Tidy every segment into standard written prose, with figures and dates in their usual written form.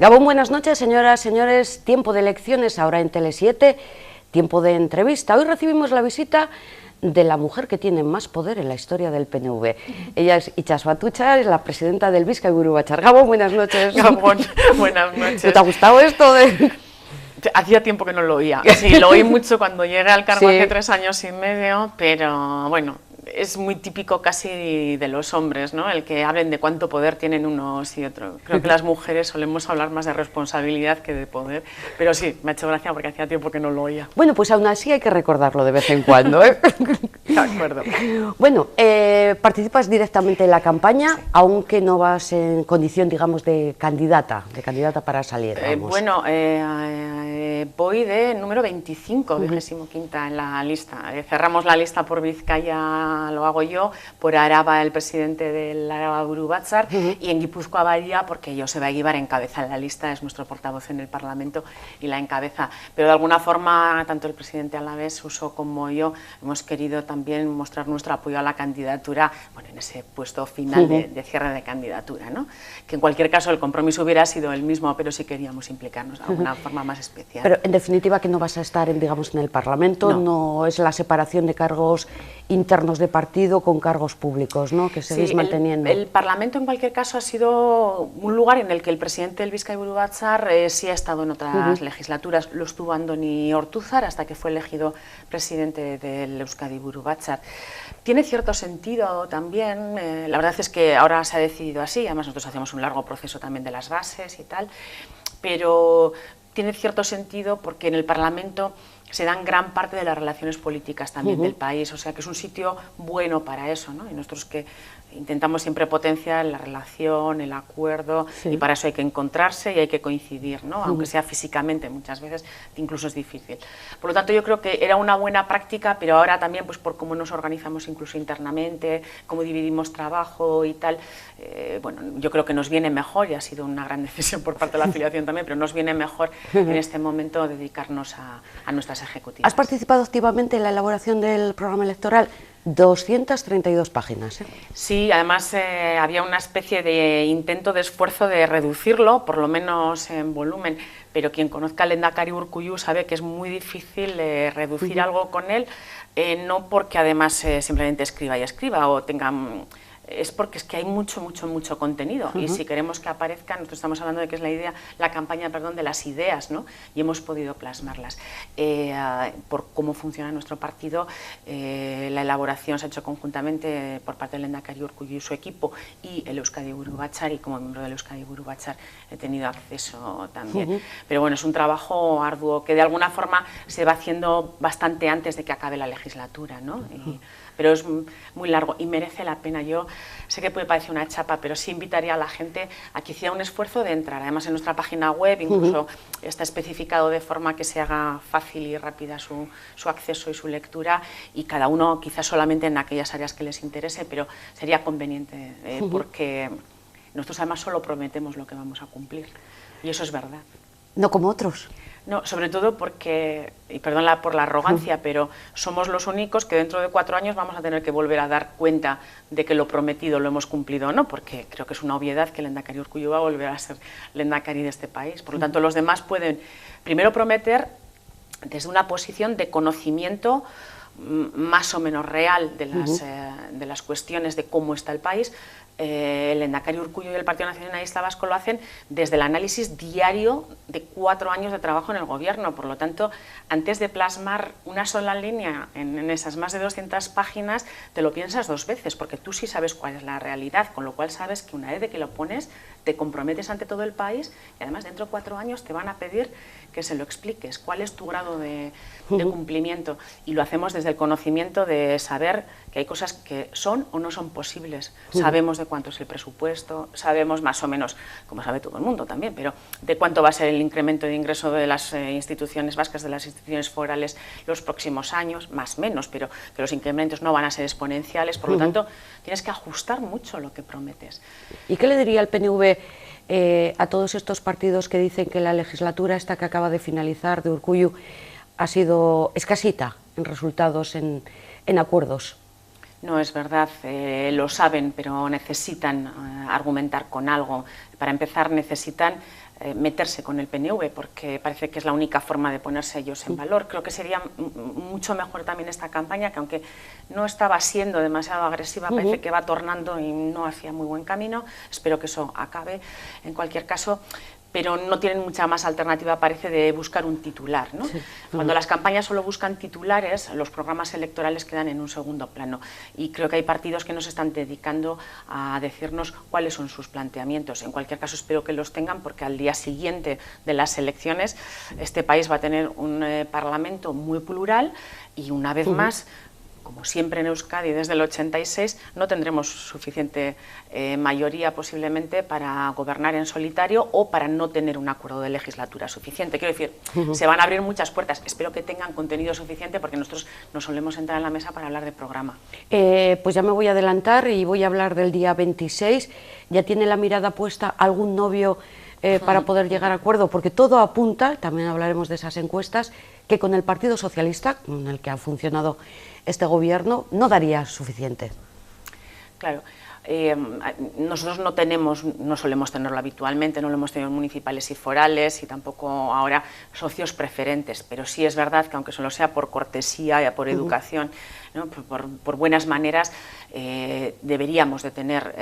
Gabón, buenas noches, señoras, señores. Tiempo de elecciones ahora en Tele7, tiempo de entrevista. Hoy recibimos la visita de la mujer que tiene más poder en la historia del PNV. Ella es Itxas Atutxa, es la presidenta del Bizkai Buru Batzar. Gabón, buenas noches. Gabón, buenas noches. ¿No te ha gustado esto de...? Hacía tiempo que no lo oía. Sí, lo oí mucho cuando llegué al cargo hace 3 años y medio, pero bueno, es muy típico casi de los hombres, ¿no? El que hablen de cuánto poder tienen unos y otros. Creo que las mujeres solemos hablar más de responsabilidad que de poder, pero sí, me ha hecho gracia porque hacía tiempo que no lo oía. Bueno, pues aún así hay que recordarlo de vez en cuando, ¿eh? De acuerdo. Bueno, participas directamente en la campaña, sí, aunque no vas en condición, digamos, de candidata para salir. Bueno, voy de número 25, 25ª en la lista. Cerramos la lista por Vizcaya, lo hago yo, por Araba el presidente del Araba Buru Batzar, y en Guipúzcoa varía porque Joseba Egibar encabeza la lista, es nuestro portavoz en el Parlamento y la encabeza. Pero de alguna forma, tanto el presidente Alavés, Suso, como yo, hemos querido también mostrar nuestro apoyo a la candidatura, bueno, en ese puesto final de cierre de candidatura, ¿no? Que en cualquier caso el compromiso hubiera sido el mismo, pero sí queríamos implicarnos de alguna forma más especial. Pero en definitiva que no vas a estar, digamos, en el Parlamento, no es la separación de cargos internos de partido con cargos públicos, ¿no? Que seguís manteniendo. El Parlamento en cualquier caso ha sido un lugar en el que el presidente del Bizkai Buru Batzar sí ha estado en otras legislaturas. Lo estuvo Andoni Ortúzar hasta que fue elegido presidente del Euskadi Buru Batzar. Tiene cierto sentido también, la verdad es que ahora se ha decidido así, además nosotros hacemos un largo proceso también de las bases y tal, pero tiene cierto sentido porque en el Parlamento se dan gran parte de las relaciones políticas también del país, o sea que es un sitio bueno para eso, ¿no? Y nosotros que intentamos siempre potenciar la relación, el acuerdo, y para eso hay que encontrarse y hay que coincidir, ¿no? Aunque sea físicamente, muchas veces incluso es difícil. Por lo tanto, yo creo que era una buena práctica, pero ahora también, pues por cómo nos organizamos incluso internamente, cómo dividimos trabajo y tal, bueno, yo creo que nos viene mejor, y ha sido una gran decisión por parte de la afiliación también, pero nos viene mejor en este momento dedicarnos a nuestras ejecutivas. ¿Has participado activamente en la elaboración del programa electoral? 232 páginas. Sí, además había una especie de intento de esfuerzo de reducirlo, por lo menos en volumen, pero quien conozca al Lehendakari Urkullu sabe que es muy difícil reducir algo con él, no porque además simplemente escriba y escriba o tenga... Es porque es que hay mucho contenido y si queremos que aparezcan, nosotros estamos hablando de que es la campaña, perdón, de las ideas, ¿no? Y hemos podido plasmarlas. Por cómo funciona nuestro partido, la elaboración se ha hecho conjuntamente por parte del Lehendakari Urkullu y su equipo y el Euskadi Buru Batzar, y como miembro del Euskadi Buru Batzar he tenido acceso también. Pero bueno, es un trabajo arduo que de alguna forma se va haciendo bastante antes de que acabe la legislatura, ¿no? Pero es muy largo y merece la pena. Yo sé que puede parecer una chapa, pero sí invitaría a la gente a que hiciera un esfuerzo de entrar. Además, en nuestra página web incluso está especificado de forma que se haga fácil y rápida su acceso y su lectura, y cada uno quizás solamente en aquellas áreas que les interese, pero sería conveniente porque nosotros además solo prometemos lo que vamos a cumplir, y eso es verdad. No como otros. No, sobre todo porque, y perdón por la arrogancia, pero somos los únicos que dentro de 4 años vamos a tener que volver a dar cuenta de que lo prometido lo hemos cumplido o no, porque creo que es una obviedad que el Lehendakari Urkullu va a volver a ser Lehendakari de este país. Por lo tanto, los demás pueden primero prometer desde una posición de conocimiento más o menos real de las cuestiones de cómo está el país. El Lehendakari Urkullu y el Partido Nacionalista Vasco lo hacen desde el análisis diario de 4 años de trabajo en el gobierno. Por lo tanto, antes de plasmar una sola línea en esas más de 200 páginas, te lo piensas 2 veces, porque tú sí sabes cuál es la realidad, con lo cual sabes que una vez de que lo pones, te comprometes ante todo el país, y además dentro de 4 años te van a pedir que se lo expliques, cuál es tu grado de cumplimiento, y lo hacemos desde el conocimiento de saber que hay cosas que son o no son posibles. Sabemos de cuánto es el presupuesto, sabemos más o menos, como sabe todo el mundo también, pero de cuánto va a ser el incremento de ingreso de las instituciones vascas, de las instituciones forales los próximos años, más o menos, pero que los incrementos no van a ser exponenciales, por lo tanto tienes que ajustar mucho lo que prometes. ¿Y qué le diría el PNV a todos estos partidos que dicen que la legislatura esta que acaba de finalizar de Urkullu ha sido escasita en resultados, en acuerdos? No, es verdad, lo saben, pero necesitan argumentar con algo. Para empezar, necesitan meterse con el PNV, porque parece que es la única forma de ponerse ellos en valor. Creo que sería mucho mejor también esta campaña, que aunque no estaba siendo demasiado agresiva, parece que va tornando y no hacía muy buen camino. Espero que eso acabe. En cualquier caso, pero no tienen mucha más alternativa, parece, de buscar un titular, ¿no? Sí. Cuando las campañas solo buscan titulares, los programas electorales quedan en un segundo plano, y creo que hay partidos que no se están dedicando a decirnos cuáles son sus planteamientos. En cualquier caso, espero que los tengan, porque al día siguiente de las elecciones este país va a tener un Parlamento muy plural, y una vez más, como siempre en Euskadi desde el 86, no tendremos suficiente mayoría posiblemente para gobernar en solitario o para no tener un acuerdo de legislatura suficiente. Quiero decir, se van a abrir muchas puertas. Espero que tengan contenido suficiente, porque nosotros nos solemos sentar en la mesa para hablar de programa. Pues ya me voy a adelantar y voy a hablar del día 26. ¿Ya tiene la mirada puesta algún novio para poder llegar a acuerdo? Porque todo apunta, también hablaremos de esas encuestas, que con el Partido Socialista, con el que ha funcionado este gobierno, no daría suficiente. Claro. Nosotros no solemos tenerlo habitualmente, no lo hemos tenido en municipales y forales, y tampoco ahora socios preferentes, pero sí es verdad que, aunque solo sea por cortesía y por educación, ¿no?, por buenas maneras, deberíamos de tener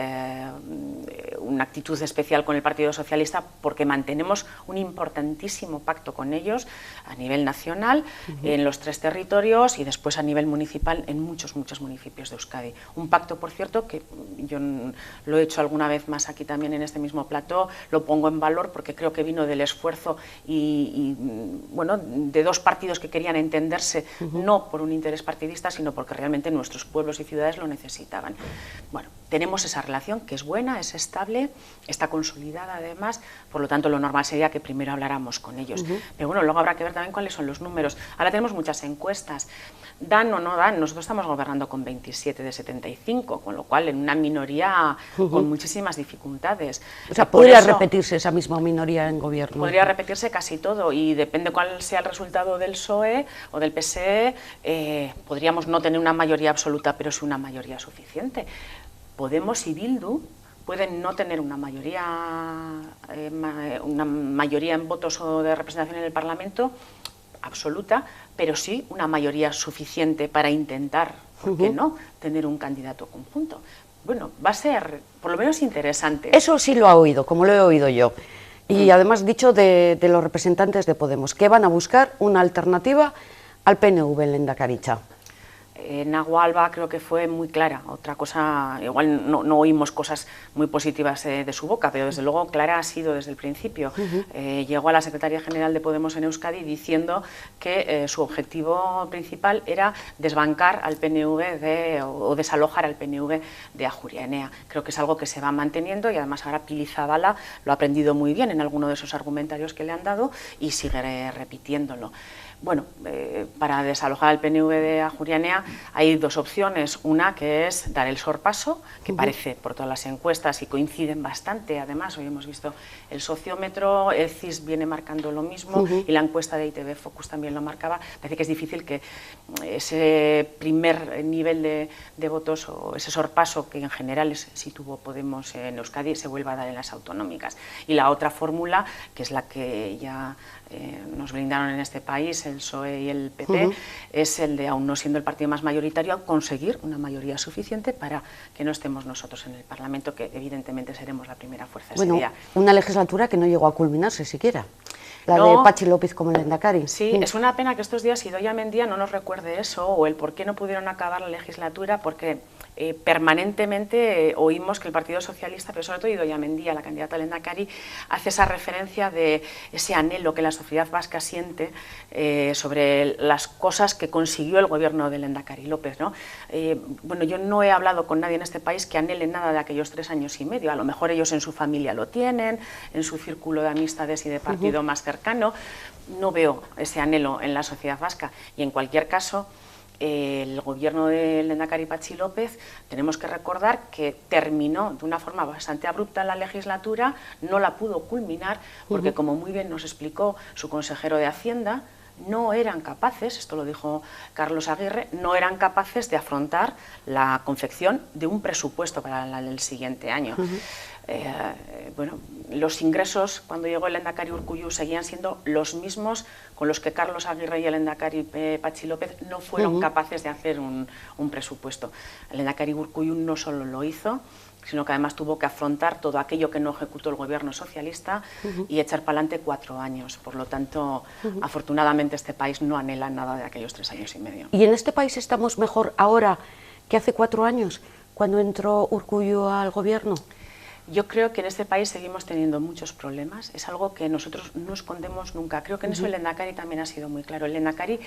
una actitud especial con el Partido Socialista, porque mantenemos un importantísimo pacto con ellos a nivel nacional, en los 3 territorios, y después a nivel municipal en muchos municipios de Euskadi. Un pacto, por cierto, que yo lo he hecho alguna vez más aquí también en este mismo plató, lo pongo en valor porque creo que vino del esfuerzo y bueno, de 2 partidos que querían entenderse, no por un interés partidista, sino porque realmente nuestros pueblos y ciudades lo necesitaban. Bueno, tenemos esa relación, que es buena, es estable, está consolidada además, por lo tanto lo normal sería que primero habláramos con ellos. Pero bueno, luego habrá que ver también cuáles son los números. Ahora tenemos muchas encuestas. ¿Dan o no dan? Nosotros estamos gobernando con 27 de 75, con lo cual en una minoría con muchísimas dificultades. O sea, podría repetirse esa misma minoría en gobierno. Podría repetirse casi todo, y depende cuál sea el resultado del PSOE o del PSE, podríamos no tener una mayoría absoluta, pero sí una mayoría suficiente. Podemos y Bildu pueden no tener una mayoría en votos o de representación en el Parlamento absoluta, pero sí una mayoría suficiente para intentar, ¿por qué no?, tener un candidato conjunto. Bueno, va a ser por lo menos interesante. Eso sí lo ha oído, como lo he oído yo. Y además dicho de los representantes de Podemos, que van a buscar una alternativa al PNV en Lehendakaritza. Nagualba creo que fue muy clara. Otra cosa, igual no oímos cosas muy positivas de su boca, pero desde luego clara ha sido desde el principio. Llegó a la Secretaría General de Podemos en Euskadi diciendo que su objetivo principal era desbancar al PNV o desalojar al PNV de Ajuria Enea. Creo que es algo que se va manteniendo, y además ahora Pili Zabala lo ha aprendido muy bien en alguno de esos argumentarios que le han dado y sigue repitiéndolo. Bueno, para desalojar al PNV de Ajuria Enea hay 2 opciones. Una, que es dar el sorpaso, que parece por todas las encuestas, y coinciden bastante. Además, hoy hemos visto el sociómetro, el CIS viene marcando lo mismo, y la encuesta de ITV Focus también lo marcaba. Parece que es difícil que ese primer nivel de votos, o ese sorpaso que en general sí tuvo Podemos en Euskadi, se vuelva a dar en las autonómicas. Y la otra fórmula, que es la que ya nos brindaron en este país el PSOE y el PP, es el de, aún no siendo el partido más mayoritario, conseguir una mayoría suficiente para que no estemos nosotros en el Parlamento, que evidentemente seremos la primera fuerza ese día. Una legislatura que no llegó a culminarse siquiera, la de Patxi López como lehendakari. Sí, es una pena que estos días Idoia Mendia no nos recuerde eso, o el por qué no pudieron acabar la legislatura, porque permanentemente oímos que el Partido Socialista, pero sobre todo Idoia Mendia, la candidata al lehendakari, hace esa referencia de ese anhelo que la sociedad vasca siente sobre las cosas que consiguió el gobierno del lehendakari López, ¿no? Bueno, yo no he hablado con nadie en este país que anhele nada de aquellos 3 años y medio. A lo mejor ellos en su familia lo tienen, en su círculo de amistades y de partido más cercano. No veo ese anhelo en la sociedad vasca, y en cualquier caso el gobierno del lehendakari Patxi López, tenemos que recordar que terminó de una forma bastante abrupta la legislatura, no la pudo culminar porque, como muy bien nos explicó su consejero de Hacienda, no eran capaces, esto lo dijo Carlos Aguirre, no eran capaces de afrontar la confección de un presupuesto para el siguiente año. Bueno, los ingresos cuando llegó el lehendakari Urkullu seguían siendo los mismos con los que Carlos Aguirre y el lehendakari Patxi López no fueron capaces de hacer un presupuesto. El lehendakari Urkullu no solo lo hizo, sino que además tuvo que afrontar todo aquello que no ejecutó el gobierno socialista y echar para adelante 4 años. Por lo tanto, afortunadamente este país no anhela nada de aquellos 3 años y medio. ¿Y en este país estamos mejor ahora que hace 4 años, cuando entró Urkullu al gobierno? Yo creo que en este país seguimos teniendo muchos problemas, es algo que nosotros no escondemos nunca. Creo que en eso el lehendakari también ha sido muy claro. El lehendakari,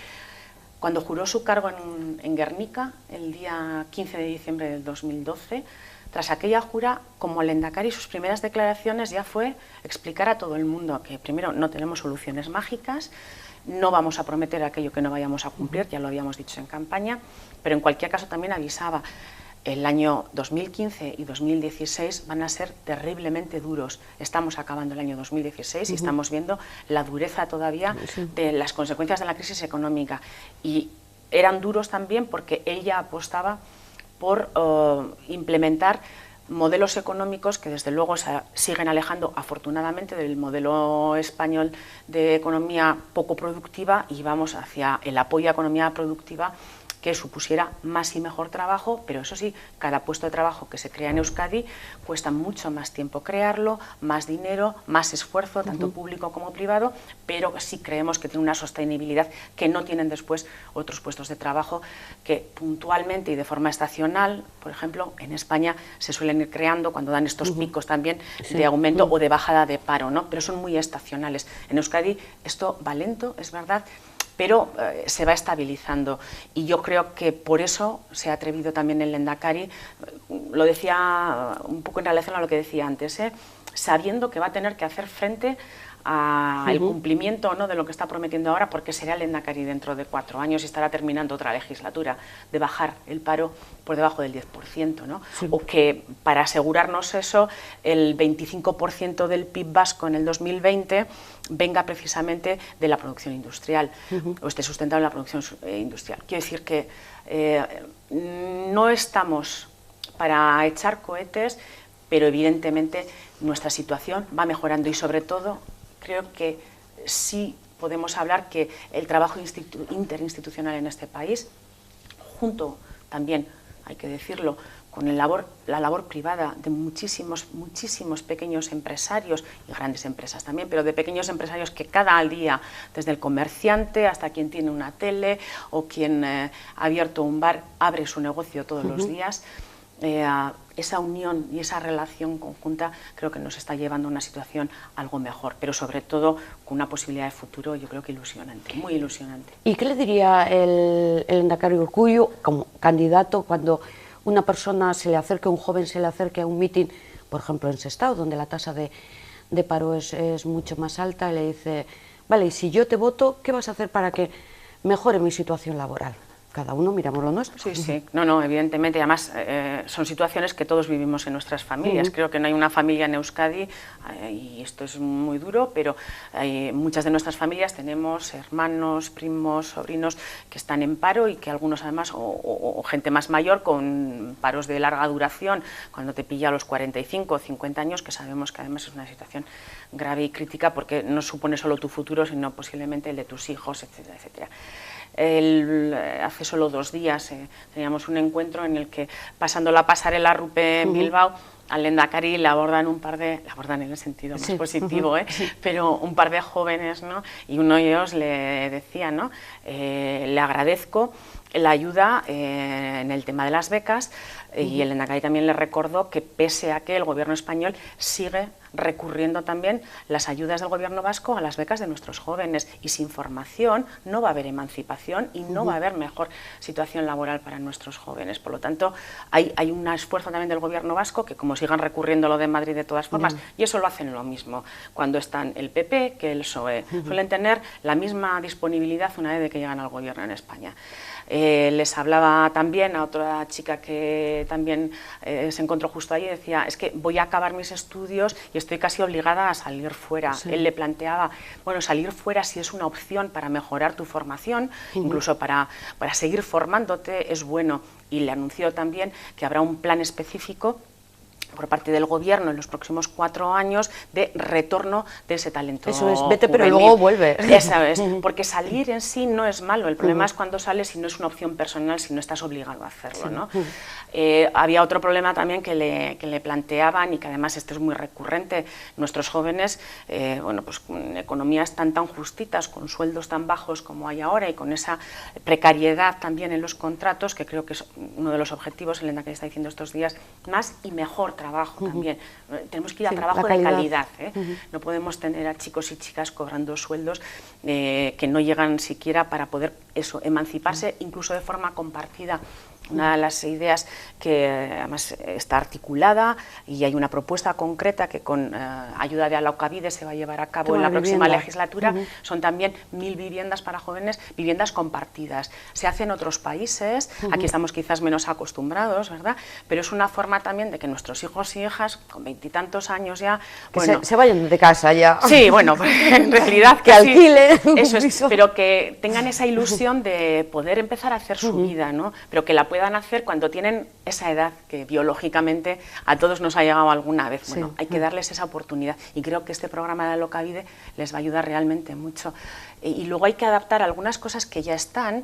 cuando juró su cargo en Guernica, el día 15 de diciembre del 2012, tras aquella jura, como lehendakari, sus primeras declaraciones ya fue explicar a todo el mundo que primero no tenemos soluciones mágicas, no vamos a prometer aquello que no vayamos a cumplir, ya lo habíamos dicho en campaña, pero en cualquier caso también avisaba. El año 2015 y 2016 van a ser terriblemente duros. Estamos acabando el año 2016 y estamos viendo la dureza todavía de las consecuencias de la crisis económica. Y eran duros también porque ella apostaba por implementar modelos económicos que desde luego se siguen alejando afortunadamente del modelo español de economía poco productiva y vamos hacia el apoyo a economía productiva que supusiera más y mejor trabajo, pero eso sí, cada puesto de trabajo que se crea en Euskadi cuesta mucho más tiempo crearlo, más dinero, más esfuerzo, tanto público como privado, pero sí creemos que tiene una sostenibilidad que no tienen después otros puestos de trabajo que puntualmente y de forma estacional, por ejemplo, en España se suelen ir creando cuando dan estos picos también de aumento o de bajada de paro, ¿no? Pero son muy estacionales. En Euskadi esto va lento, es verdad, pero se va estabilizando y yo creo que por eso se ha atrevido también el lehendakari, lo decía un poco en relación a lo que decía antes, sabiendo que va a tener que hacer frente al cumplimiento o no de lo que está prometiendo ahora, porque será el lehendakari dentro de 4 años y estará terminando otra legislatura, de bajar el paro por debajo del 10%, ¿no? O que para asegurarnos eso, el 25% del PIB vasco en el 2020 venga precisamente de la producción industrial, o esté sustentado en la producción industrial. Quiero decir que no estamos para echar cohetes, pero evidentemente nuestra situación va mejorando y sobre todo creo que sí podemos hablar que el trabajo interinstitucional en este país, junto también, hay que decirlo, con la labor privada de muchísimos pequeños empresarios y grandes empresas también, pero de pequeños empresarios que cada día, desde el comerciante hasta quien tiene una tele o quien ha abierto un bar, abre su negocio todos los días, esa unión y esa relación conjunta creo que nos está llevando a una situación algo mejor, pero sobre todo con una posibilidad de futuro yo creo que ilusionante, muy ilusionante. ¿Y qué le diría el lehendakari Urkullu como candidato cuando una persona se le acerque, un joven se le acerque a un mitin, por ejemplo en Sestao, donde la tasa de paro es mucho más alta, y le dice, vale, y si yo te voto, ¿qué vas a hacer para que mejore mi situación laboral? Cada uno miramos lo nuestro. Sí, sí, no, evidentemente, además son situaciones que todos vivimos en nuestras familias. Creo que no hay una familia en Euskadi, y esto es muy duro, pero muchas de nuestras familias tenemos hermanos, primos, sobrinos que están en paro y que algunos además, o gente más mayor con paros de larga duración, cuando te pilla a los 45 o 50 años, que sabemos que además es una situación grave y crítica porque no supone solo tu futuro, sino posiblemente el de tus hijos, etcétera, etcétera. Hace solo 2 días teníamos un encuentro en el que, pasando la pasarela Rupe en Bilbao, al lehendakari le abordan en el sentido más positivo, pero un par de jóvenes, ¿no? Y uno de ellos le decía, ¿no? Le agradezco la ayuda en el tema de las becas, y el lehendakari también le recordó que pese a que el gobierno español sigue recurriendo también las ayudas del gobierno vasco a las becas de nuestros jóvenes, y sin formación no va a haber emancipación y no va a haber mejor situación laboral para nuestros jóvenes. Por lo tanto, hay un esfuerzo también del gobierno vasco que, como sigan recurriendo lo de Madrid de todas formas, y eso lo hacen lo mismo cuando están el PP que el PSOE, suelen tener la misma disponibilidad una vez que llegan al gobierno en España. Les hablaba también a otra chica que también se encontró justo ahí y decía, es que voy a acabar mis estudios y estoy casi obligada a salir fuera. Sí. Él le planteaba, bueno, salir fuera si es una opción para mejorar tu formación, incluso para seguir formándote es bueno. Y le anunció también que habrá un plan específico por parte del gobierno en los próximos 4 años de retorno de ese talento. Eso es, vete pero luego vuelve. Esa es, porque salir en sí no es malo, el problema es cuando sales y no es una opción personal, si no estás obligado a hacerlo, ¿no? Había otro problema también que le planteaban y que además esto es muy recurrente, nuestros jóvenes, bueno, pues con economías tan justitas, con sueldos tan bajos como hay ahora y con esa precariedad también en los contratos, que creo que es uno de los objetivos, Elena, que está diciendo estos días, más y mejor trabajo también. Tenemos que ir a trabajo de calidad, no podemos tener a chicos y chicas cobrando sueldos que no llegan siquiera para poder emanciparse, incluso de forma compartida. Una de las ideas que además está articulada y hay una propuesta concreta que con ayuda de Alokabide se va a llevar a cabo en la próxima legislatura, son también 1000 viviendas para jóvenes, viviendas compartidas. Se hace en otros países, aquí estamos quizás menos acostumbrados, ¿verdad? Pero es una forma también de que nuestros hijos y hijas, con 20 y tantos años ya... Que bueno, se vayan de casa ya. Sí, bueno, en realidad... que alquilen. Eso es, pero que tengan esa ilusión de poder empezar a hacer su vida, ¿no? Pero que la puedan hacer cuando tienen esa edad que biológicamente a todos nos ha llegado alguna vez. Bueno, hay que darles esa oportunidad y creo que este programa de Alokabide les va a ayudar realmente mucho. Y luego hay que adaptar algunas cosas que ya están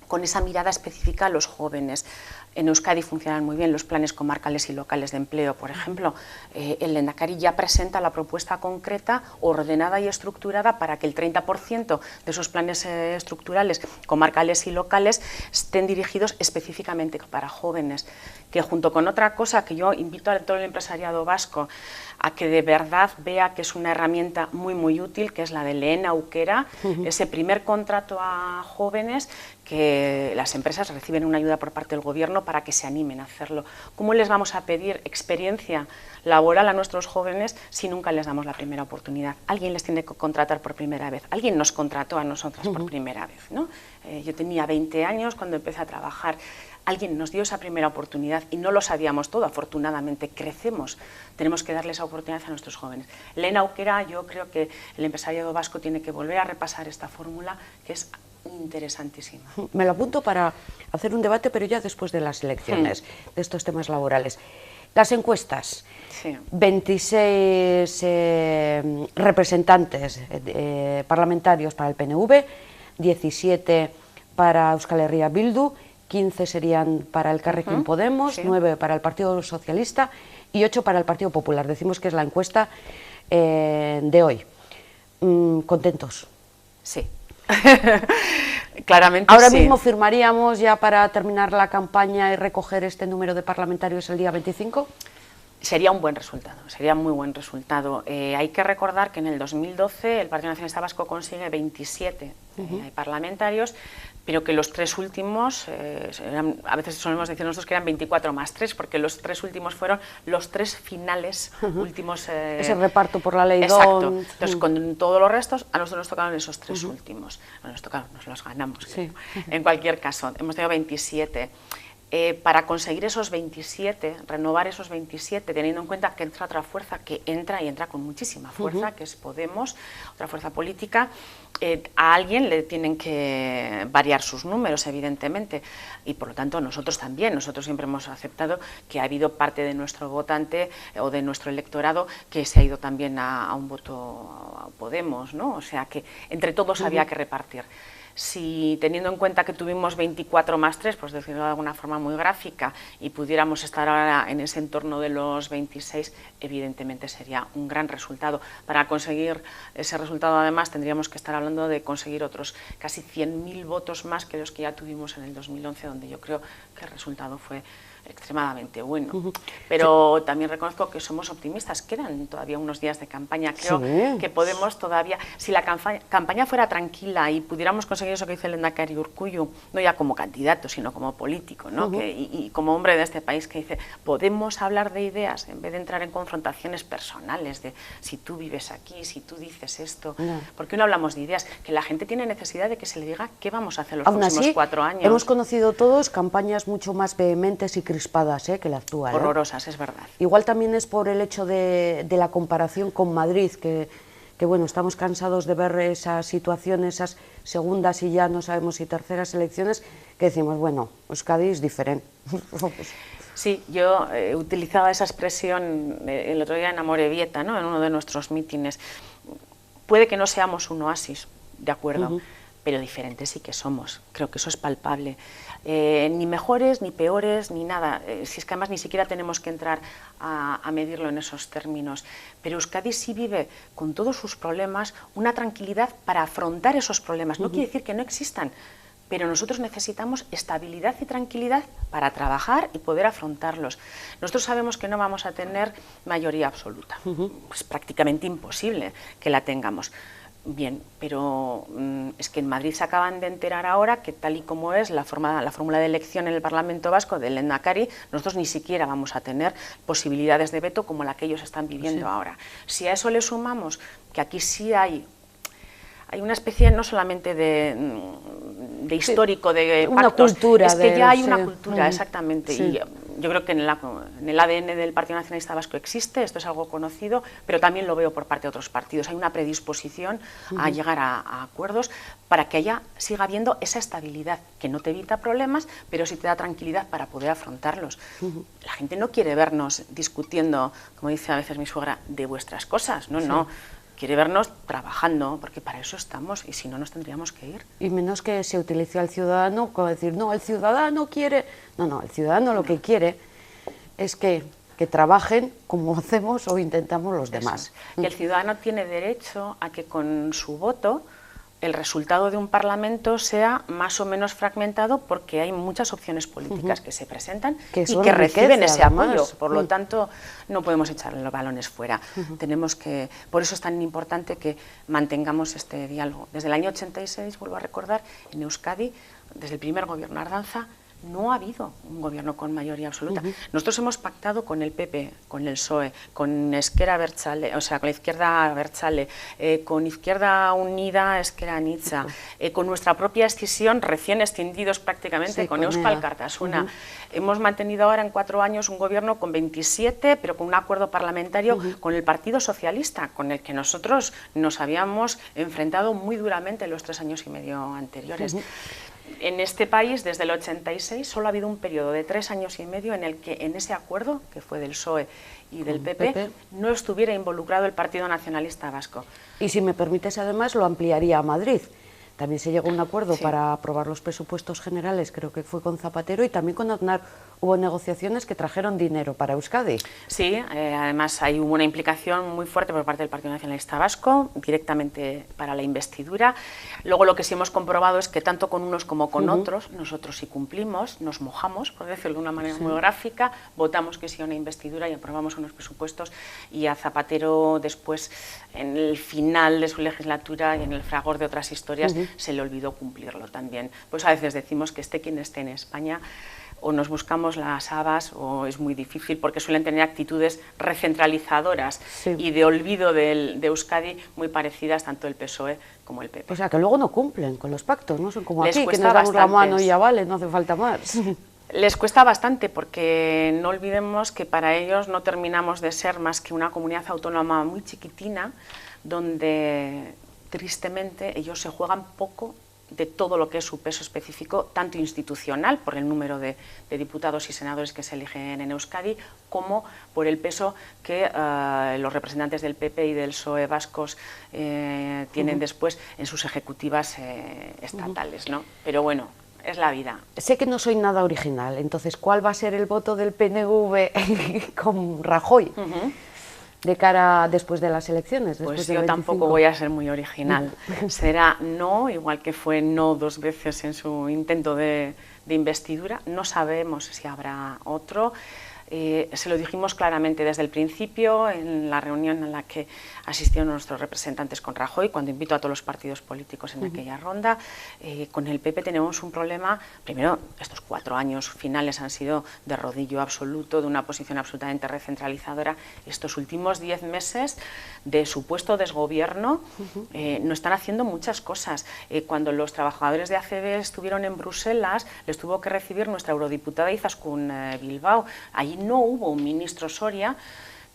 con esa mirada específica a los jóvenes. En Euskadi funcionan muy bien los planes comarcales y locales de empleo, por ejemplo. El Lehendakari ya presenta la propuesta concreta, ordenada y estructurada para que el 30% de esos planes estructurales, comarcales y locales estén dirigidos específicamente para jóvenes, que junto con otra cosa que yo invito a todo el empresariado vasco a que de verdad vea que es una herramienta muy útil, que es la de Lehen Aukera, ese primer contrato a jóvenes que las empresas reciben una ayuda por parte del gobierno para que se animen a hacerlo. ¿Cómo les vamos a pedir experiencia laboral a nuestros jóvenes si nunca les damos la primera oportunidad? Alguien les tiene que contratar por primera vez, alguien nos contrató a nosotras por primera vez, ¿no? Yo tenía 20 años cuando empecé a trabajar, alguien nos dio esa primera oportunidad y no lo sabíamos todo, afortunadamente crecemos, tenemos que darle esa oportunidad a nuestros jóvenes. Lehen Aukera, yo creo que el empresariado vasco tiene que volver a repasar esta fórmula que es interesantísima. Me lo apunto para hacer un debate, pero ya después de las elecciones, de estos temas laborales. Las encuestas, 26 representantes parlamentarios para el PNV, 17 para Euskal Herria Bildu, 15 serían para el Elkarrekin Podemos, 9 para el Partido Socialista y 8 para el Partido Popular. Decimos que es la encuesta de hoy. ¿Contentos? Sí. Claramente ahora mismo firmaríamos ya para terminar la campaña y recoger este número de parlamentarios el día 25. Sería un buen resultado, sería muy buen resultado. Hay que recordar que en el 2012 el Partido Nacionalista Vasco consigue 27 parlamentarios, pero que los 3 últimos, a veces solemos decir nosotros que eran 24 más 3, porque los 3 últimos fueron los 3 finales últimos. Ese reparto por la ley exacto. Don. Entonces, con todos los restos, a nosotros nos tocaron esos 3 últimos. Bueno, nos tocaron, nos los ganamos. En cualquier caso, hemos tenido 27. Para conseguir esos 27, renovar esos 27, teniendo en cuenta que entra otra fuerza que entra y entra con muchísima fuerza, que es Podemos, otra fuerza política, a alguien le tienen que variar sus números, evidentemente, y por lo tanto nosotros también, nosotros siempre hemos aceptado que ha habido parte de nuestro votante o de nuestro electorado que se ha ido también a un voto a Podemos, ¿no? O sea que entre todos había que repartir. Si teniendo en cuenta que tuvimos 24 más 3, pues decirlo de alguna forma muy gráfica, y pudiéramos estar ahora en ese entorno de los 26, evidentemente sería un gran resultado. Para conseguir ese resultado, además, tendríamos que estar hablando de conseguir otros casi 100.000 votos más que los que ya tuvimos en el 2011, donde yo creo que el resultado fue extremadamente bueno. Pero también reconozco que somos optimistas, quedan todavía unos días de campaña, creo que podemos todavía, si la campaña fuera tranquila y pudiéramos conseguir eso que dice el Lehendakari Urkullu, no ya como candidato, sino como político, ¿no? Y como hombre de este país, que dice, podemos hablar de ideas en vez de entrar en confrontaciones personales, de si tú vives aquí, si tú dices esto, ¿por qué no hablamos de ideas? Que la gente tiene necesidad de que se le diga qué vamos a hacer los próximos 4 años. Hemos conocido todos campañas mucho más vehementes y crispadas que la actual. Horrorosas, es verdad. Igual también es por el hecho de la comparación con Madrid, que bueno, estamos cansados de ver esas situaciones, esas segundas y ya no sabemos si terceras elecciones, que decimos, bueno, Euskadi es diferente. Sí, yo utilizaba esa expresión el otro día en Amorebieta, ¿no? En uno de nuestros mítines. Puede que no seamos un oasis, de acuerdo, pero diferentes sí que somos, creo que eso es palpable. Ni mejores, ni peores, ni nada, si es que además ni siquiera tenemos que entrar a medirlo en esos términos, pero Euskadi sí vive con todos sus problemas una tranquilidad para afrontar esos problemas, no quiere decir que no existan, pero nosotros necesitamos estabilidad y tranquilidad para trabajar y poder afrontarlos. Nosotros sabemos que no vamos a tener mayoría absoluta, es prácticamente imposible que la tengamos. Bien, pero es que en Madrid se acaban de enterar ahora que tal y como es la fórmula de elección en el Parlamento Vasco del Lehendakari, nosotros ni siquiera vamos a tener posibilidades de veto como la que ellos están viviendo ahora. Si a eso le sumamos que aquí sí hay una especie no solamente de histórico, de una pactos, cultura, es que ya hay una cultura, exactamente, y yo creo que en el ADN del Partido Nacionalista Vasco existe, esto es algo conocido, pero también lo veo por parte de otros partidos, hay una predisposición a llegar a acuerdos para que siga habiendo esa estabilidad, que no te evita problemas, pero sí te da tranquilidad para poder afrontarlos. La gente no quiere vernos discutiendo, como dice a veces mi suegra, de vuestras cosas, no. Quiere vernos trabajando, porque para eso estamos, y si no nos tendríamos que ir. Y menos que se utilice al ciudadano como decir, no, el ciudadano quiere... No, el ciudadano lo que quiere es que trabajen como hacemos o intentamos los demás. Y el ciudadano tiene derecho a que con su voto el resultado de un parlamento sea más o menos fragmentado, porque hay muchas opciones políticas que se presentan y que reciben ese apoyo. Por lo tanto, no podemos echar los balones fuera. Tenemos que, por eso es tan importante que mantengamos este diálogo. Desde el año 86, vuelvo a recordar, en Euskadi, desde el primer gobierno Ardanza, no ha habido un gobierno con mayoría absoluta. Nosotros hemos pactado con el PP, con el PSOE, con Ezker Abertzale, o sea, con la izquierda Abertzale, con Izquierda Unida Ezker Anitza, con nuestra propia escisión, recién extinguidos prácticamente, con Euskal Alkartasuna. Hemos mantenido ahora en 4 años un gobierno con 27, pero con un acuerdo parlamentario con el Partido Socialista, con el que nosotros nos habíamos enfrentado muy duramente en los 3 años y medio anteriores. En este país, desde el 86, solo ha habido un periodo de 3 años y medio en el que en ese acuerdo, que fue del PSOE y del PP, no estuviera involucrado el Partido Nacionalista Vasco. Y si me permites, además, lo ampliaría a Madrid. También se llegó a un acuerdo para aprobar los presupuestos generales, creo que fue con Zapatero, y también con Aznar hubo negociaciones que trajeron dinero para Euskadi. Sí, además hubo una implicación muy fuerte por parte del Partido Nacionalista Vasco, directamente para la investidura. Luego lo que sí hemos comprobado es que tanto con unos como con otros, nosotros sí cumplimos, nos mojamos, por decirlo de una manera muy gráfica, votamos que sí a una investidura y aprobamos unos presupuestos, y a Zapatero después, en el final de su legislatura y en el fragor de otras historias, se le olvidó cumplirlo también. Pues a veces decimos que esté quien esté en España, o nos buscamos las habas o es muy difícil, porque suelen tener actitudes recentralizadoras y de olvido de Euskadi muy parecidas tanto el PSOE como el PP. O sea, que luego no cumplen con los pactos, no son como aquí, que nos damos la mano y ya vale, no hace falta más. Les cuesta bastante, porque no olvidemos que para ellos no terminamos de ser más que una comunidad autónoma muy chiquitina, donde tristemente ellos se juegan poco de todo lo que es su peso específico, tanto institucional, por el número de diputados y senadores que se eligen en Euskadi, como por el peso que los representantes del PP y del PSOE vascos tienen después en sus ejecutivas estatales, ¿no? Pero bueno, es la vida. Sé que no soy nada original, entonces, ¿cuál va a ser el voto del PNV con Rajoy? de cara después de las elecciones? Pues yo tampoco voy a ser muy original. Será no, igual que fue no 2 veces en su intento de investidura. No sabemos si habrá otro. Se lo dijimos claramente desde el principio en la reunión en la que asistieron nuestros representantes con Rajoy, cuando invito a todos los partidos políticos en aquella ronda. Con el PP tenemos un problema. Primero, estos 4 años finales han sido de rodillo absoluto, de una posición absolutamente recentralizadora. Estos últimos 10 meses de supuesto desgobierno no están haciendo muchas cosas. Cuando los trabajadores de ACB estuvieron en Bruselas, les tuvo que recibir nuestra eurodiputada Izaskun Bilbao. Allí no hubo un ministro Soria,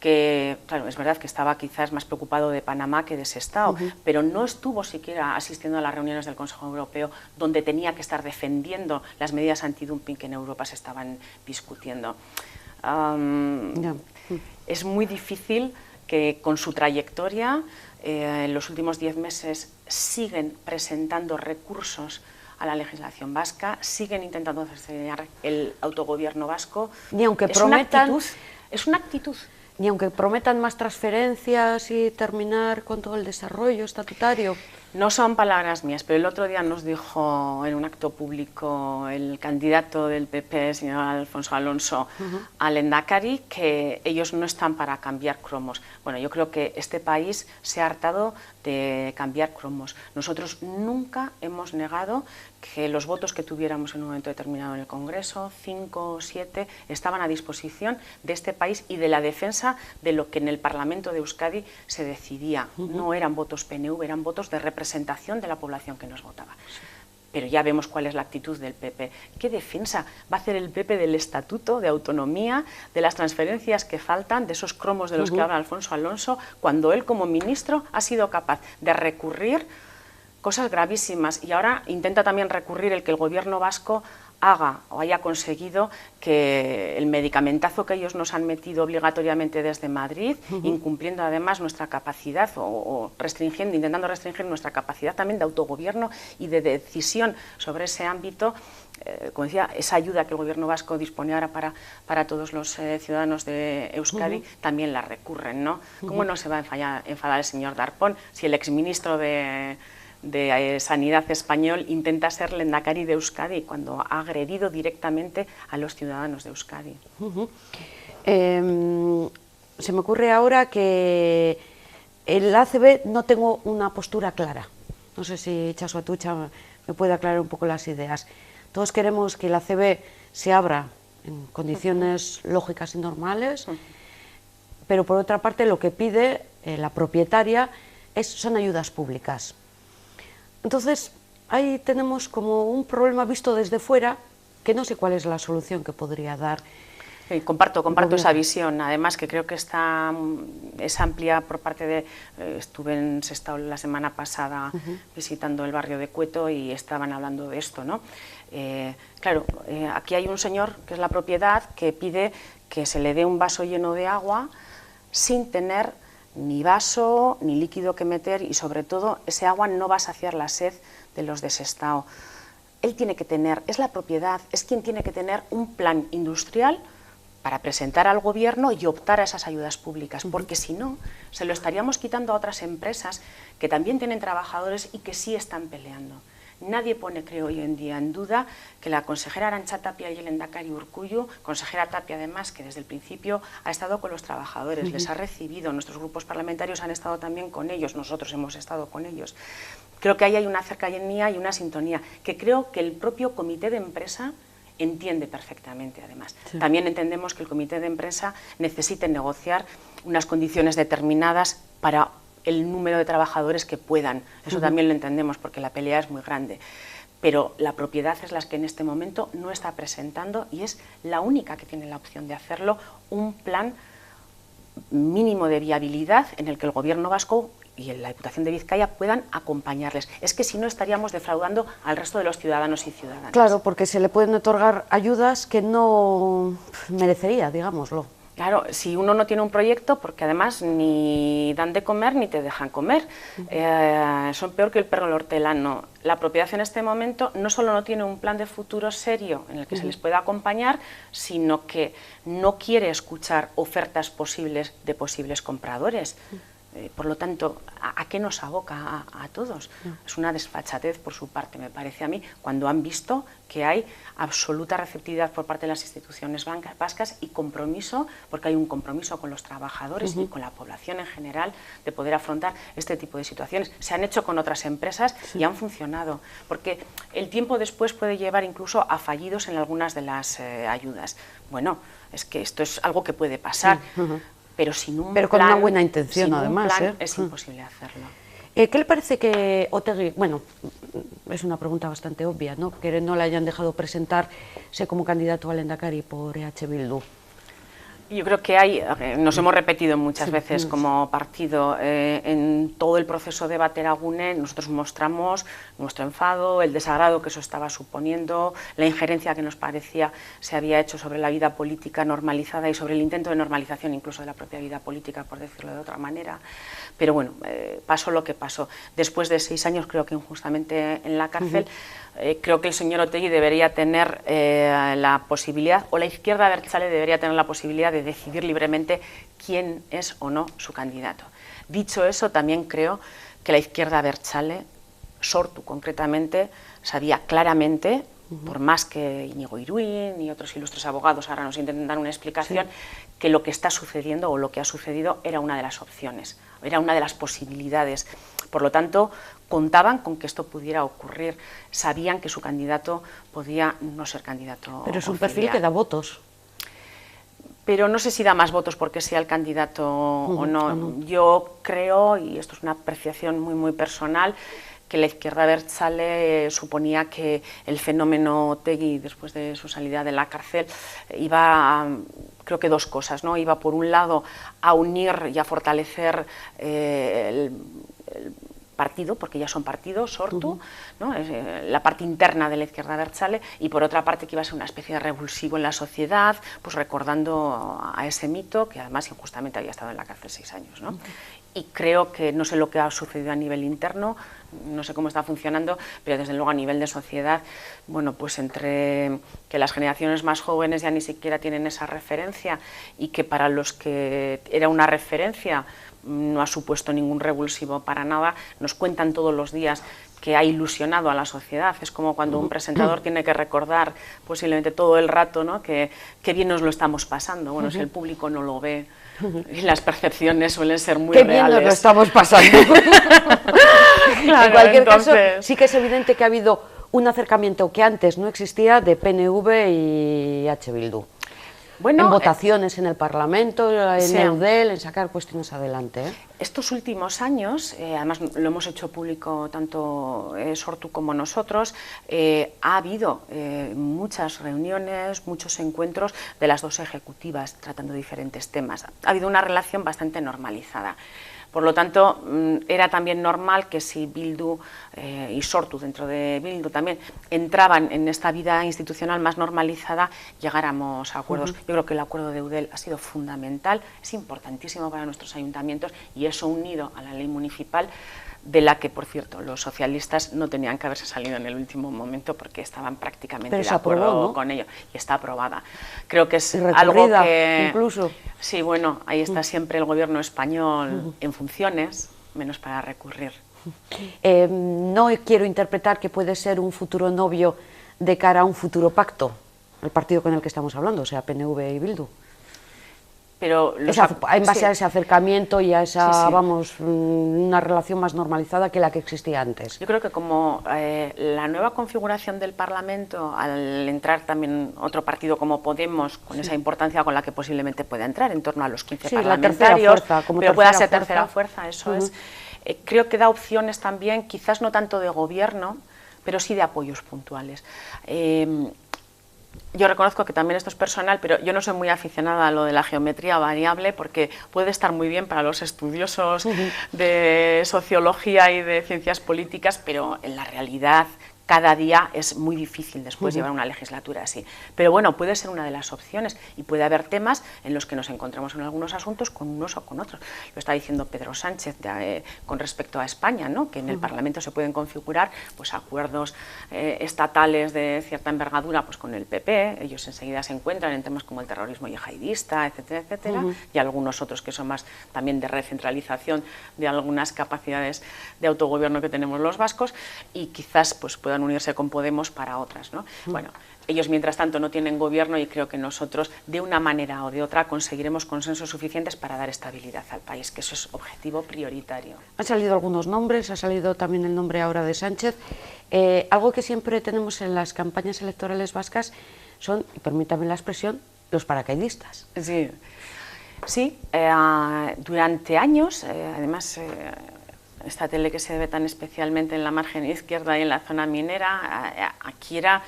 que, claro, es verdad que estaba quizás más preocupado de Panamá que de Sestao, pero no estuvo siquiera asistiendo a las reuniones del Consejo Europeo, donde tenía que estar defendiendo las medidas antidumping que en Europa se estaban discutiendo. Es muy difícil que con su trayectoria, en los últimos 10 meses, siguen presentando recursos a la legislación vasca, siguen intentando enseñar el autogobierno vasco. Ni aunque prometan, es una actitud. Ni aunque prometan más transferencias y terminar con todo el desarrollo estatutario. No son palabras mías, pero el otro día nos dijo en un acto público el candidato del PP, el señor Alfonso Alonso, al Lehendakari, que ellos no están para cambiar cromos. Bueno, yo creo que este país se ha hartado de cambiar cromos. Nosotros nunca hemos negado que los votos que tuviéramos en un momento determinado en el Congreso, 5 o 7, estaban a disposición de este país y de la defensa de lo que en el Parlamento de Euskadi se decidía. No eran votos PNV, eran votos de representación de la población que nos votaba. Pero ya vemos cuál es la actitud del PP. ¿Qué defensa va a hacer el PP del Estatuto de Autonomía, de las transferencias que faltan, de esos cromos de los que habla Alfonso Alonso, cuando él como ministro ha sido capaz de recurrir cosas gravísimas? Y ahora intenta también recurrir el que el gobierno vasco haga o haya conseguido que el medicamentazo que ellos nos han metido obligatoriamente desde Madrid, incumpliendo además nuestra capacidad o restringiendo, intentando restringir nuestra capacidad también de autogobierno y de decisión sobre ese ámbito, como decía, esa ayuda que el gobierno vasco dispone ahora para todos los ciudadanos de Euskadi, también la recurren, ¿no? ¿Cómo no se va a enfadar el señor Darpón si el exministro de Sanidad español intenta ser Lehendakari de Euskadi cuando ha agredido directamente a los ciudadanos de Euskadi? Se me ocurre ahora que el ACB no tengo una postura clara. No sé si Itxaso Atutxa me puede aclarar un poco las ideas. Todos queremos que el ACB se abra en condiciones lógicas y normales, pero por otra parte lo que pide la propietaria son ayudas públicas. Entonces, ahí tenemos como un problema visto desde fuera, que no sé cuál es la solución que podría dar. Comparto esa visión, además que creo que es amplia por parte de... estuve en Sestao la semana pasada visitando el barrio de Cueto y estaban hablando de esto, ¿no? Claro, aquí hay un señor, que es la propiedad, que pide que se le dé un vaso lleno de agua sin tener ni vaso, ni líquido que meter, y sobre todo ese agua no va a saciar la sed de los de Sestao. Él tiene que tener, es la propiedad, es quien tiene que tener un plan industrial para presentar al gobierno y optar a esas ayudas públicas, porque si no, se lo estaríamos quitando a otras empresas que también tienen trabajadores y que sí están peleando. Nadie pone, creo, hoy en día en duda que la consejera Arantxa Tapia y el Lehendakari Urkullu, consejera Tapia además, que desde el principio ha estado con los trabajadores, les ha recibido, nuestros grupos parlamentarios han estado también con ellos, nosotros hemos estado con ellos. Creo que ahí hay una cercanía y una sintonía, que creo que el propio comité de empresa entiende perfectamente, además. También entendemos que el comité de empresa necesite negociar unas condiciones determinadas para el número de trabajadores que puedan. Eso también lo entendemos, porque la pelea es muy grande. Pero la propiedad es la que en este momento no está presentando, y es la única que tiene la opción de hacerlo, un plan mínimo de viabilidad en el que el gobierno vasco y la Diputación de Vizcaya puedan acompañarles. Es que si no estaríamos defraudando al resto de los ciudadanos y ciudadanas. Claro, porque se le pueden otorgar ayudas que no merecería, digámoslo. Claro, si uno no tiene un proyecto, porque además ni dan de comer ni te dejan comer, son peor que el perro el hortelano. La propiedad en este momento no solo no tiene un plan de futuro serio en el que se les pueda acompañar, sino que no quiere escuchar ofertas posibles de posibles compradores. Por lo tanto, ¿a qué nos aboca a todos? Es una desfachatez por su parte, me parece a mí, cuando han visto que hay absoluta receptividad por parte de las instituciones vascas y compromiso, porque hay un compromiso con los trabajadores y con la población en general de poder afrontar este tipo de situaciones. Se han hecho con otras empresas y han funcionado, porque el tiempo después puede llevar incluso a fallidos en algunas de las ayudas. Bueno, es que esto es algo que puede pasar. Pero sin un pero plan, con una buena intención, además. Es imposible hacerlo. ¿Qué le parece que Otegi, bueno, es una pregunta bastante obvia, ¿no?, que no le hayan dejado presentarse como candidato al Lehendakari por EH Bildu? Yo creo que nos hemos repetido muchas veces como partido, en todo el proceso de Bateragune nosotros mostramos nuestro enfado, el desagrado que eso estaba suponiendo, la injerencia que nos parecía se había hecho sobre la vida política normalizada y sobre el intento de normalización incluso de la propia vida política, por decirlo de otra manera. Pero bueno, pasó lo que pasó. Después de 6 años, creo que injustamente en la cárcel, creo que el señor Otegi debería tener la posibilidad, o la izquierda abertzale debería tener la posibilidad de decidir libremente quién es o no su candidato. Dicho eso, también creo que la izquierda abertzale, Sortu concretamente, sabía claramente, por más que Íñigo Iruín y otros ilustres abogados ahora nos intenten dar una explicación, que lo que está sucediendo o lo que ha sucedido era una de las opciones, era una de las posibilidades. Por lo tanto, contaban con que esto pudiera ocurrir, sabían que su candidato podía no ser candidato. Pero es un perfil que da votos. Pero no sé si da más votos porque sea el candidato o no. Yo creo, y esto es una apreciación muy personal, que la izquierda abertzale suponía que el fenómeno Otegi, después de su salida de la cárcel, iba a, creo que 2 cosas, ¿no? Iba por un lado a unir y a fortalecer el partido, porque ya son partidos, Sortu, ¿no?, la parte interna de la izquierda abertzale, y por otra parte que iba a ser una especie de revulsivo en la sociedad, pues recordando a ese mito que además injustamente había estado en la cárcel 6 años, ¿no? Y creo que no sé lo que ha sucedido a nivel interno, no sé cómo está funcionando, pero desde luego a nivel de sociedad, bueno, pues entre que las generaciones más jóvenes ya ni siquiera tienen esa referencia y que para los que era una referencia no ha supuesto ningún revulsivo para nada, nos cuentan todos los días que ha ilusionado a la sociedad. Es como cuando un presentador tiene que recordar posiblemente todo el rato, ¿no?, que bien nos lo estamos pasando. Bueno, si el público no lo ve, y las percepciones suelen ser muy reales. Qué bien nos lo estamos pasando. Claro, en cualquier caso, sí que es evidente que ha habido un acercamiento que antes no existía de PNV y H. Bildu. Bueno, en votaciones en el Parlamento, en Eudel, en sacar cuestiones adelante. Estos últimos años, además lo hemos hecho público tanto Sortu como nosotros, ha habido muchas reuniones, muchos encuentros de las 2 ejecutivas tratando diferentes temas. Ha habido una relación bastante normalizada. Por lo tanto, era también normal que si Bildu y Sortu, dentro de Bildu también, entraban en esta vida institucional más normalizada, llegáramos a acuerdos. Yo creo que el acuerdo de Eudel ha sido fundamental, es importantísimo para nuestros ayuntamientos, y eso unido a la ley municipal, de la que, por cierto, los socialistas no tenían que haberse salido en el último momento porque estaban prácticamente de acuerdo, ¿no?, con ello, y está aprobada. Creo que es algo que... incluso. Sí, bueno, ahí está siempre el gobierno español en funciones, menos para recurrir. No quiero interpretar que puede ser un futuro novio de cara a un futuro pacto, el partido con el que estamos hablando, o sea, PNV y Bildu. Pero en base a ese acercamiento y a esa, vamos, una relación más normalizada que la que existía antes. Yo creo que como la nueva configuración del Parlamento, al entrar también otro partido como Podemos, con esa importancia con la que posiblemente pueda entrar, en torno a los 15 parlamentarios, pero pueda ser tercera fuerza, eso es. Creo que da opciones también, quizás no tanto de gobierno, pero sí de apoyos puntuales. Yo reconozco que también esto es personal, pero yo no soy muy aficionada a lo de la geometría variable porque puede estar muy bien para los estudiosos de sociología y de ciencias políticas, pero en la realidad cada día es muy difícil después llevar una legislatura así. Pero bueno, puede ser una de las opciones y puede haber temas en los que nos encontramos en algunos asuntos con unos o con otros. Lo está diciendo Pedro Sánchez con respecto a España, ¿no? Que en el Parlamento se pueden configurar pues, acuerdos estatales de cierta envergadura pues, con el PP, ellos enseguida se encuentran en temas como el terrorismo yihadista, etcétera, etcétera, y algunos otros que son más también de recentralización de algunas capacidades de autogobierno que tenemos los vascos, y quizás pues, puedan unirse con Podemos para otras, ¿no? Bueno, ellos mientras tanto no tienen gobierno y creo que nosotros de una manera o de otra conseguiremos consensos suficientes para dar estabilidad al país, que eso es objetivo prioritario. Han salido algunos nombres, ha salido también el nombre ahora de Sánchez. Algo que siempre tenemos en las campañas electorales vascas son, y permítame la expresión, los paracaidistas. Sí, sí, durante años, además esta tele que se ve tan especialmente en la margen izquierda y en la zona minera, aquí era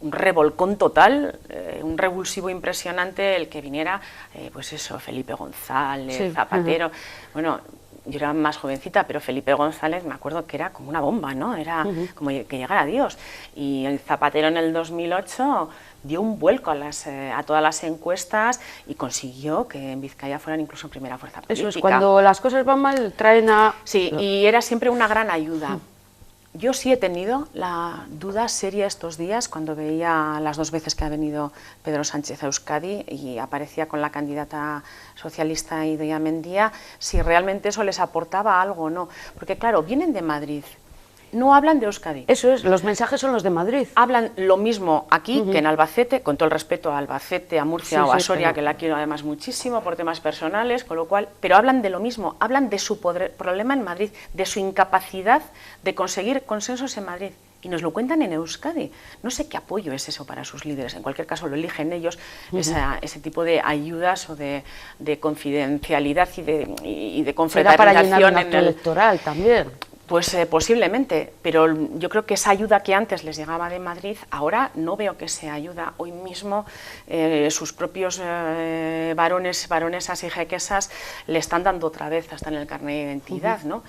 un revolcón total, un revulsivo impresionante el que viniera, pues eso, Felipe González, sí, Zapatero, bueno, yo era más jovencita, pero Felipe González me acuerdo que era como una bomba, ¿no? Era como que llegara Dios. Y el Zapatero en el 2008 dio un vuelco a todas las encuestas y consiguió que en Vizcaya fueran incluso primera fuerza política. Eso es, cuando las cosas van mal, traen a... Sí, y era siempre una gran ayuda. Yo sí he tenido la duda seria estos días cuando veía las 2 veces que ha venido Pedro Sánchez a Euskadi y aparecía con la candidata socialista Idoia Mendia, si realmente eso les aportaba algo o no. Porque claro, vienen de Madrid, no hablan de Euskadi. Eso es, los mensajes son los de Madrid. Hablan lo mismo aquí que en Albacete, con todo el respeto a Albacete, a Murcia o a Soria, que la quiero además muchísimo por temas personales, con lo cual, pero hablan de lo mismo, hablan de su problema en Madrid, de su incapacidad de conseguir consensos en Madrid. Y nos lo cuentan en Euskadi. No sé qué apoyo es eso para sus líderes. En cualquier caso, lo eligen ellos, ese tipo de ayudas o de confidencialidad y de confraternización. Para llenar un acto electoral también. Pues posiblemente, pero yo creo que esa ayuda que antes les llegaba de Madrid, ahora no veo que sea ayuda. Hoy mismo sus propios varonesas y jequesas le están dando otra vez hasta en el carnet de identidad, ¿no?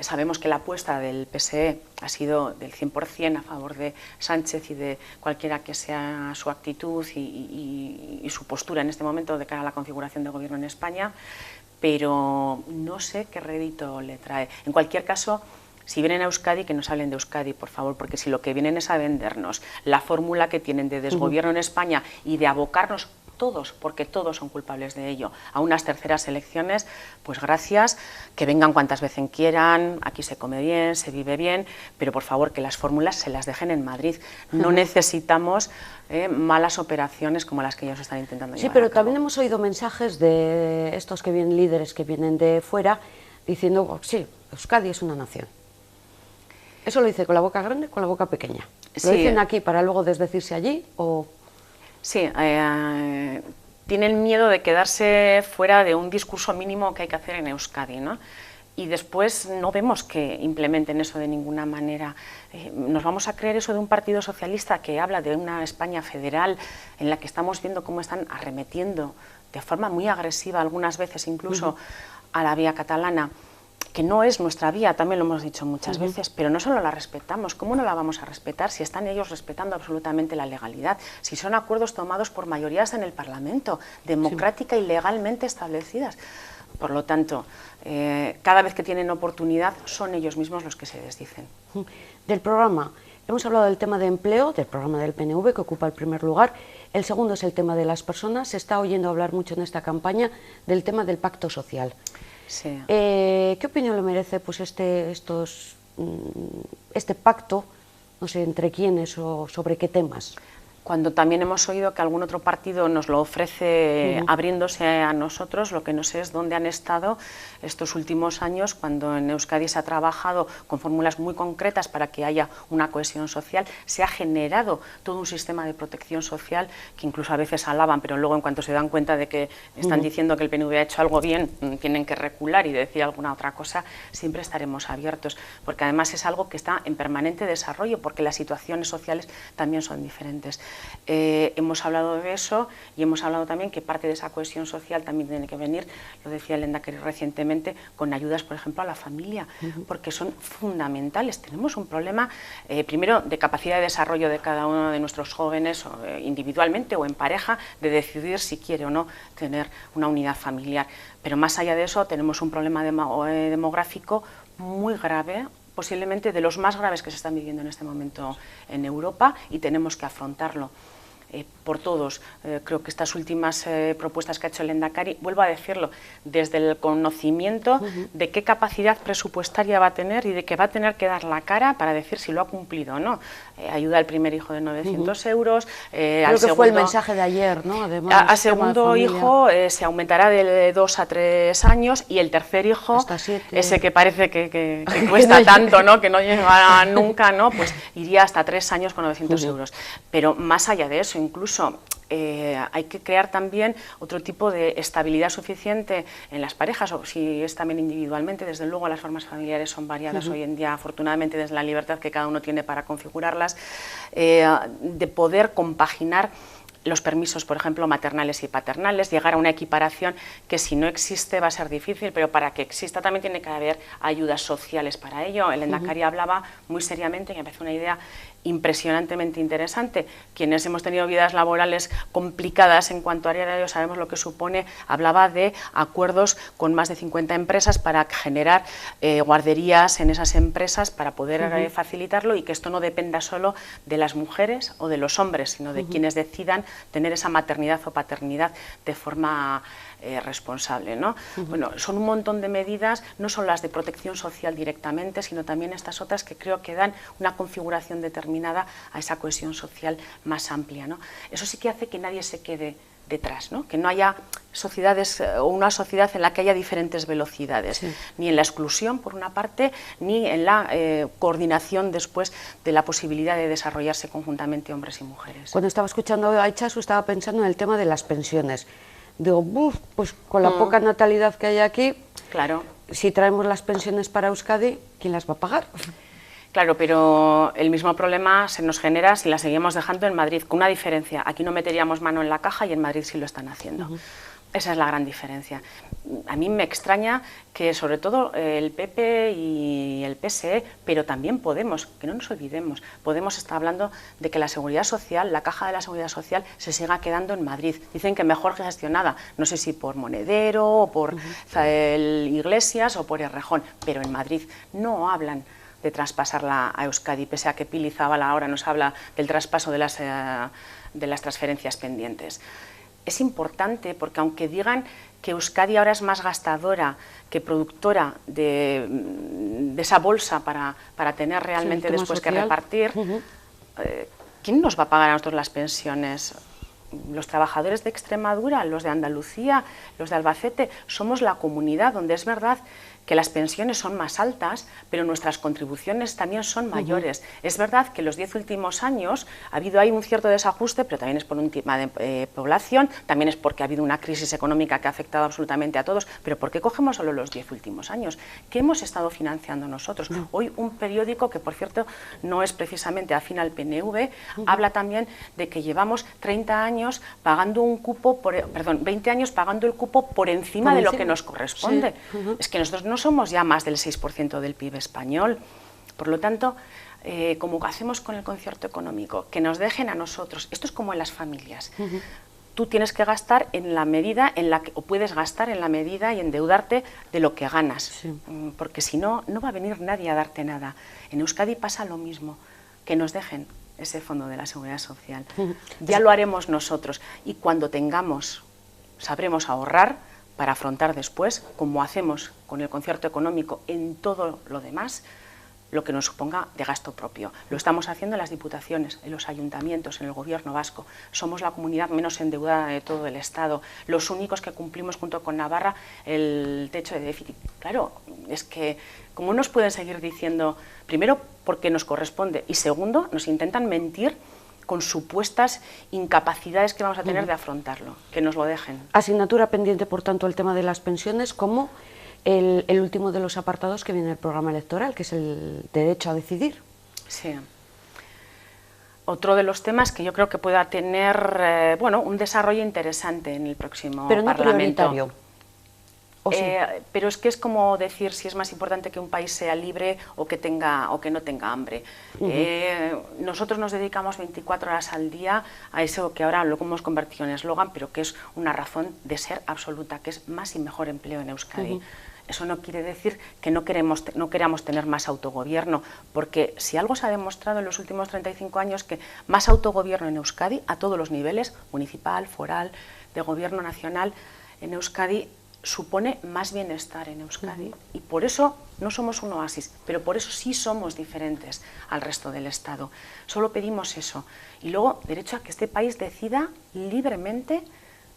Sabemos que la apuesta del PSE ha sido del 100% a favor de Sánchez y de cualquiera que sea su actitud y su postura en este momento de cara a la configuración de gobierno en España, pero no sé qué rédito le trae. En cualquier caso, si vienen a Euskadi, que nos hablen de Euskadi, por favor, porque si lo que vienen es a vendernos la fórmula que tienen de desgobierno en España y de abocarnos todos, porque todos son culpables de ello, a unas terceras elecciones, pues gracias, que vengan cuantas veces quieran, aquí se come bien, se vive bien, pero por favor que las fórmulas se las dejen en Madrid. No necesitamos malas operaciones como las que ellos están intentando llevar Sí, pero a cabo. también hemos oído mensajes de estos que vienen, líderes que vienen de fuera, diciendo, oh, sí, Euskadi es una nación. ¿Eso lo dice con la boca grande o con la boca pequeña? ¿Lo dicen aquí para luego desdecirse allí o...? Sí, tienen miedo de quedarse fuera de un discurso mínimo que hay que hacer en Euskadi, ¿no? Y después no vemos que implementen eso de ninguna manera. ¿Nos vamos a creer eso de un partido socialista que habla de una España federal en la que estamos viendo cómo están arremetiendo de forma muy agresiva, algunas veces incluso, a la vía catalana? Que no es nuestra vía, también lo hemos dicho muchas veces, pero no solo la respetamos. ¿Cómo no la vamos a respetar si están ellos respetando absolutamente la legalidad? Si son acuerdos tomados por mayorías en el Parlamento, democrática y legalmente establecidas. Por lo tanto, cada vez que tienen oportunidad, son ellos mismos los que se desdicen. Del programa, hemos hablado del tema de empleo, del programa del PNV, que ocupa el primer lugar. El segundo es el tema de las personas. Se está oyendo hablar mucho en esta campaña del tema del pacto social. Sí. ¿Qué opinión le merece pues, este pacto, no sé, entre quiénes o sobre qué temas? Cuando también hemos oído que algún otro partido nos lo ofrece abriéndose a nosotros, lo que no sé es dónde han estado estos últimos años, cuando en Euskadi se ha trabajado con fórmulas muy concretas para que haya una cohesión social, se ha generado todo un sistema de protección social que incluso a veces alaban, pero luego en cuanto se dan cuenta de que están diciendo que el PNV ha hecho algo bien, tienen que recular y decir alguna otra cosa, siempre estaremos abiertos, porque además es algo que está en permanente desarrollo, porque las situaciones sociales también son diferentes. Hemos hablado de eso y hemos hablado también que parte de esa cohesión social también tiene que venir, lo decía el Lehendakari recientemente, con ayudas, por ejemplo, a la familia, porque son fundamentales. Tenemos un problema, primero, de capacidad de desarrollo de cada uno de nuestros jóvenes, individualmente o en pareja, de decidir si quiere o no tener una unidad familiar. Pero más allá de eso, tenemos un problema demográfico muy grave, posiblemente de los más graves que se están viviendo en este momento en Europa, y tenemos que afrontarlo por todos. Creo que estas últimas propuestas que ha hecho el Lehendakari, vuelvo a decirlo, desde el conocimiento de qué capacidad presupuestaria va a tener y de que va a tener que dar la cara para decir si lo ha cumplido o no. Ayuda al primer hijo de 900 euros. Creo al que segundo, fue el mensaje de ayer, ¿no? Además, al segundo hijo se aumentará de 2 a 3 años, y el tercer hijo, hasta 7. ese que parece que cuesta tanto, ¿no? Que no llega nunca, ¿no? Pues iría hasta 3 años con 900 euros. Pero más allá de eso, incluso hay que crear también otro tipo de estabilidad suficiente en las parejas, o si es también individualmente. Desde luego las formas familiares son variadas hoy en día, afortunadamente, desde la libertad que cada uno tiene para configurarlas, de poder compaginar los permisos, por ejemplo, maternales y paternales, llegar a una equiparación que, si no existe, va a ser difícil, pero para que exista también tiene que haber ayudas sociales para ello. El Lehendakari hablaba muy seriamente, y me parece una idea impresionantemente interesante. Quienes hemos tenido vidas laborales complicadas en cuanto a horario sabemos lo que supone. Hablaba de acuerdos con más de 50 empresas para generar guarderías en esas empresas para poder facilitarlo, y que esto no dependa solo de las mujeres o de los hombres, sino de quienes decidan tener esa maternidad o paternidad de forma responsable, ¿no? Bueno, son un montón de medidas, no son las de protección social directamente, sino también estas otras que creo que dan una configuración determinada a esa cohesión social más amplia, ¿no? Eso sí que hace que nadie se quede detrás, ¿no? Que no haya sociedades o una sociedad en la que haya diferentes velocidades, ni en la exclusión por una parte, ni en la coordinación después de la posibilidad de desarrollarse conjuntamente hombres y mujeres. Cuando estaba escuchando a Itxaso estaba pensando en el tema de las pensiones. Digo, pues con la poca natalidad que hay aquí, claro, si traemos las pensiones para Euskadi, ¿quién las va a pagar? Claro, pero el mismo problema se nos genera si la seguimos dejando en Madrid, con una diferencia. Aquí no meteríamos mano en la caja y en Madrid sí lo están haciendo. Esa es la gran diferencia. A mí me extraña que sobre todo el PP y el PSE, pero también Podemos, que no nos olvidemos, Podemos está hablando de que la seguridad social, la caja de la seguridad social, se siga quedando en Madrid. Dicen que mejor gestionada, no sé si por Monedero, o por Iglesias o por Errejón, pero en Madrid no hablan de traspasarla a Euskadi, pese a que Pili Zabala ahora nos habla del traspaso de las transferencias pendientes. Es importante porque, aunque digan que Euskadi ahora es más gastadora que productora de esa bolsa para tener realmente después que repartir, ¿quién nos va a pagar a nosotros las pensiones? Los trabajadores de Extremadura, los de Andalucía, los de Albacete. Somos la comunidad donde es verdad que las pensiones son más altas, pero nuestras contribuciones también son mayores. Es verdad que los 10 últimos años ha habido ahí un cierto desajuste, pero también es por un tema de población, también es porque ha habido una crisis económica que ha afectado absolutamente a todos. Pero ¿por qué cogemos solo los 10 últimos años? ¿Qué hemos estado financiando nosotros? Hoy un periódico, que por cierto no es precisamente afín al PNV, habla también de que llevamos 30 años pagando un cupo, 20 años pagando el cupo por encima de lo que nos corresponde. Es que nosotros no somos ya más del 6% del PIB español. Por lo tanto, como hacemos con el concierto económico, que nos dejen a nosotros. Esto es como en las familias. Tú tienes que gastar en la medida en la que, o puedes gastar en la medida y endeudarte de lo que ganas, porque si no, no va a venir nadie a darte nada. En Euskadi pasa lo mismo, que nos dejen ese fondo de la seguridad social. Ya lo haremos nosotros, y cuando tengamos, sabremos ahorrar para afrontar después, como hacemos con el concierto económico en todo lo demás, lo que nos suponga de gasto propio. Lo estamos haciendo en las diputaciones, en los ayuntamientos, en el gobierno vasco. Somos la comunidad menos endeudada de todo el Estado, los únicos que cumplimos junto con Navarra el techo de déficit. Claro, es que ¿cómo nos pueden seguir diciendo, primero, porque nos corresponde, y segundo, nos intentan mentir con supuestas incapacidades que vamos a tener de afrontarlo? Que nos lo dejen. Asignatura pendiente, por tanto, el tema de las pensiones, como el último de los apartados que viene en el programa electoral, que es el derecho a decidir. Sí. otro de los temas que yo creo que pueda tener un desarrollo interesante en el próximo pero no Parlamento. Prioritario. ¿O sí? Pero es que es como decir si es más importante que un país sea libre o que no tenga hambre. Nosotros nos dedicamos 24 horas al día a eso que ahora lo hemos convertido en eslogan, pero que es una razón de ser absoluta, que es más y mejor empleo en Euskadi. Eso no quiere decir que no queramos tener más autogobierno, porque si algo se ha demostrado en los últimos 35 años, que más autogobierno en Euskadi, a todos los niveles, municipal, foral, de gobierno nacional, en Euskadi supone más bienestar en Euskadi. Y por eso no somos un oasis, pero por eso sí somos diferentes al resto del Estado. Solo pedimos eso. Y luego, derecho a que este país decida libremente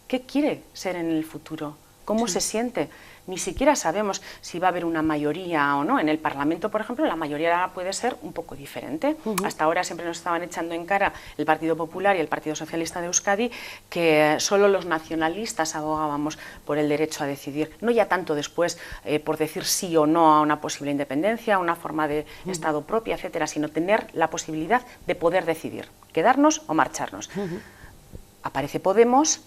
qué quiere ser en el futuro, cómo se siente. Ni siquiera sabemos si va a haber una mayoría o no. En el Parlamento, por ejemplo, la mayoría puede ser un poco diferente. Hasta ahora siempre nos estaban echando en cara el Partido Popular y el Partido Socialista de Euskadi que solo los nacionalistas abogábamos por el derecho a decidir. No ya tanto después por decir sí o no a una posible independencia, a una forma de Estado propia, etcétera, sino tener la posibilidad de poder decidir, quedarnos o marcharnos. Aparece Podemos,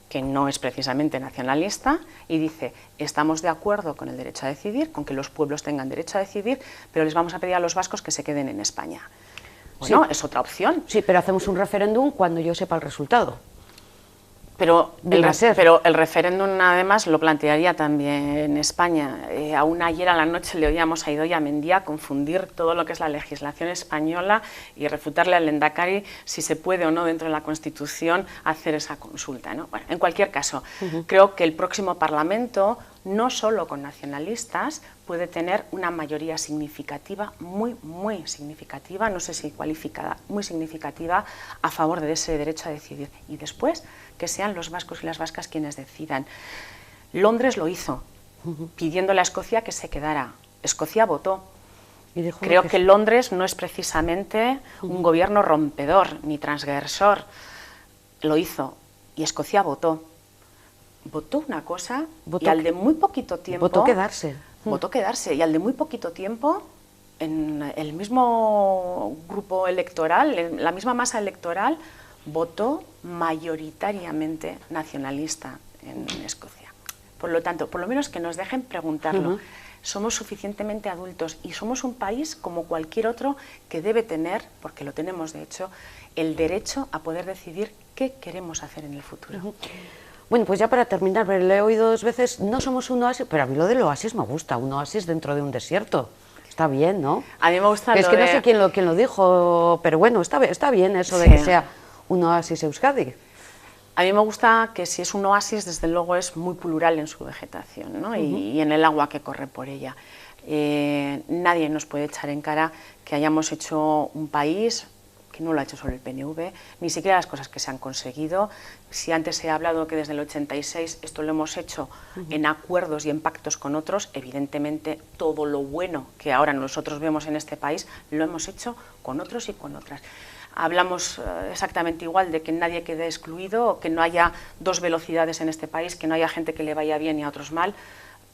que no es precisamente nacionalista, y dice, estamos de acuerdo con el derecho a decidir, con que los pueblos tengan derecho a decidir, pero les vamos a pedir a los vascos que se queden en España. Bueno, sí, es otra opción. Sí, pero hacemos un referéndum cuando yo sepa el resultado. Pero el referéndum además lo plantearía también en España. Aún ayer a la noche le oíamos a Idoia Mendia confundir todo lo que es la legislación española y refutarle al Lehendakari si se puede o no dentro de la Constitución hacer esa consulta, ¿no? Bueno, en cualquier caso, creo que el próximo Parlamento, no solo con nacionalistas, puede tener una mayoría significativa, muy significativa, no sé si cualificada, muy significativa, a favor de ese derecho a decidir. Y después, que sean los vascos y las vascas quienes decidan. Londres lo hizo, pidiéndole a Escocia que se quedara. Escocia votó. Creo que Londres no es precisamente un gobierno rompedor ni transgresor. Lo hizo y Escocia votó. Votó una cosa y al de muy poquito tiempo... Votó quedarse. Votó quedarse y al de muy poquito tiempo, en el mismo grupo electoral, en la misma masa electoral, votó mayoritariamente nacionalista en Escocia. Por lo tanto, por lo menos que nos dejen preguntarlo. Somos suficientemente adultos y somos un país como cualquier otro que debe tener, porque lo tenemos de hecho, el derecho a poder decidir qué queremos hacer en el futuro. Bueno, pues ya para terminar, le he oído 2 veces, no somos un oasis, pero a mí lo del oasis me gusta, un oasis dentro de un desierto. Está bien, ¿no? A mí me gusta es que no sé quién lo dijo, pero bueno, está bien eso de que sea un oasis Euskadi. A mí me gusta que si es un oasis, desde luego es muy plural en su vegetación, ¿no? Y en el agua que corre por ella. Nadie nos puede echar en cara que hayamos hecho un país que no lo ha hecho solo el PNV, ni siquiera las cosas que se han conseguido. Si antes se ha hablado que desde el 86 esto lo hemos hecho en acuerdos y en pactos con otros, evidentemente todo lo bueno que ahora nosotros vemos en este país lo hemos hecho con otros y con otras. Hablamos exactamente igual de que nadie quede excluido, que no haya 2 velocidades en este país, que no haya gente que le vaya bien y a otros mal,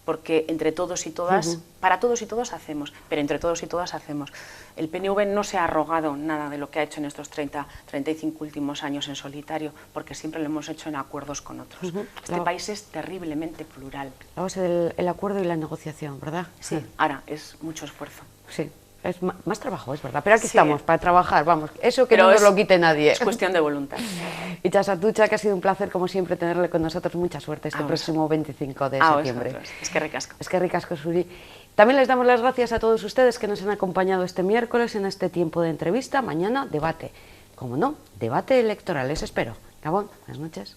porque entre todos y todas, para todos y todos hacemos, pero entre todos y todas hacemos. El PNV no se ha arrogado nada de lo que ha hecho en estos 35 últimos años en solitario, porque siempre lo hemos hecho en acuerdos con otros. Este país es terriblemente plural. La base del acuerdo y la negociación, ¿verdad? Sí, ahora es mucho esfuerzo. Sí. Es más trabajo, es verdad, pero aquí estamos para trabajar, vamos, eso que no nos lo quite nadie. Es cuestión de voluntad. Itxas Atutxa, que ha sido un placer como siempre tenerle con nosotros, mucha suerte este próximo 25 de septiembre. Eskerrik asko. Eskerrik asko zuri. También les damos las gracias a todos ustedes que nos han acompañado este miércoles en este tiempo de entrevista. Mañana debate, como no, debate electoral, les espero. Gabón, buenas noches.